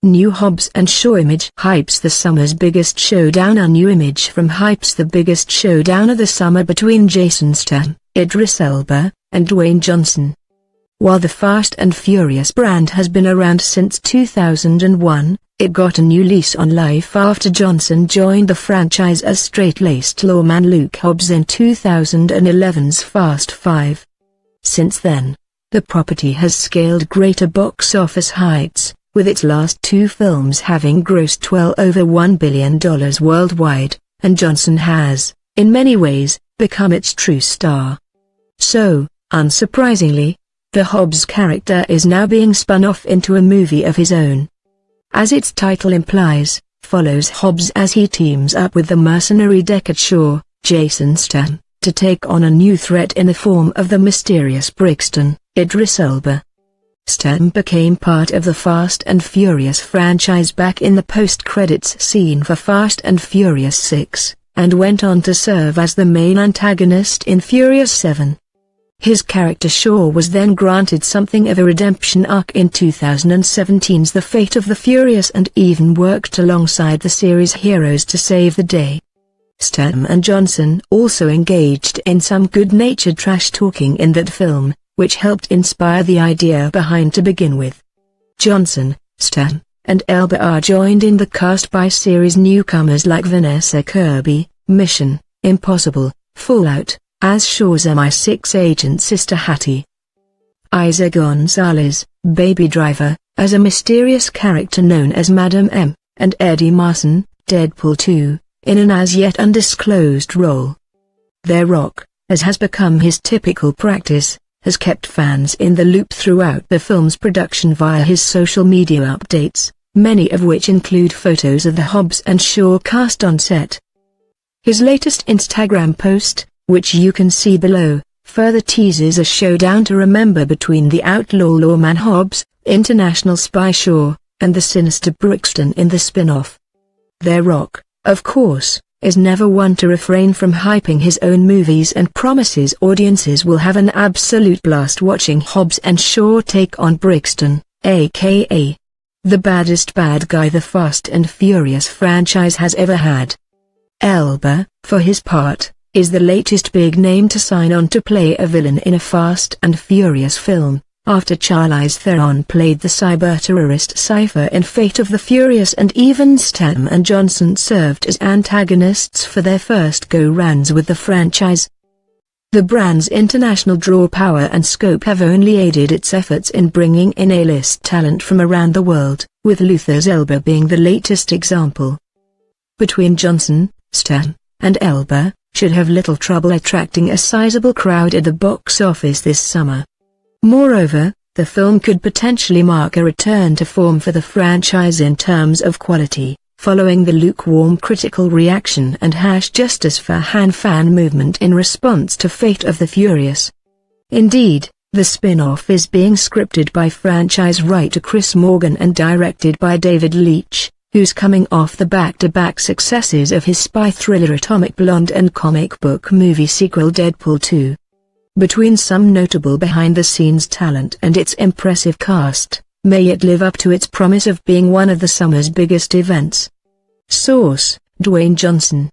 New Hobbs and Shaw image hypes the summer's biggest showdown. A new image from hypes the biggest showdown of the summer between Jason Statham, Idris Elba, and Dwayne Johnson. While the Fast and Furious brand has been around since 2001, it got a new lease on life after Johnson joined the franchise as straight-laced lawman Luke Hobbs in 2011's Fast 5. Since then, the property has scaled greater box office heights, with its last two films having grossed well over $1 billion worldwide, and Johnson has, in many ways, become its true star. So, unsurprisingly, the Hobbs character is now being spun off into a movie of his own. As its title implies, follows Hobbs as he teams up with the mercenary Deckard Shaw, Jason Statham, to take on a new threat in the form of the mysterious Brixton, Idris Elba. Statham became part of the Fast and Furious franchise back in the post-credits scene for Fast and Furious 6, and went on to serve as the main antagonist in Furious 7. His character Shaw was then granted something of a redemption arc in 2017's The Fate of the Furious and even worked alongside the series heroes to save the day. Statham and Johnson also engaged in some good-natured trash-talking in that film, which helped inspire the idea behind to begin with. Johnson, Statham, and Elba are joined in the cast by series newcomers like Vanessa Kirby, Mission Impossible, Fallout, as Shaw's MI6 agent sister Hattie. Isa Gonzalez, Baby Driver, as a mysterious character known as Madam M, and Eddie Marsan, Deadpool 2, in an as-yet undisclosed role. The Rock, as has become his typical practice, has kept fans in the loop throughout the film's production via his social media updates, many of which include photos of the Hobbs and Shaw cast on set. His latest Instagram post, which you can see below, further teases a showdown to remember between the outlaw lawman Hobbs, international spy Shaw, and the sinister Brixton in the spin-off. The Rock, of course, is never one to refrain from hyping his own movies and promises audiences will have an absolute blast watching Hobbs and Shaw take on Brixton, aka the baddest bad guy the Fast and Furious franchise has ever had. Elba, for his part, is the latest big name to sign on to play a villain in a Fast and Furious film, after Charlize Theron played the cyber-terrorist Cypher in Fate of the Furious, and even Statham and Johnson served as antagonists for their first go-rounds with the franchise. The brand's international draw power and scope have only aided its efforts in bringing in A-list talent from around the world, with Idris Elba being the latest example. Between Johnson, Statham, and Elba, should have little trouble attracting a sizable crowd at the box office this summer. Moreover, the film could potentially mark a return to form for the franchise in terms of quality, following the lukewarm critical reaction and #Justice for Han fan movement in response to Fate of the Furious. Indeed, the spin-off is being scripted by franchise writer Chris Morgan and directed by David Leitch, who's coming off the back-to-back successes of his spy thriller Atomic Blonde and comic book movie sequel Deadpool 2. Between some notable behind-the-scenes talent and its impressive cast, may it live up to its promise of being one of the summer's biggest events. Source: Dwayne Johnson.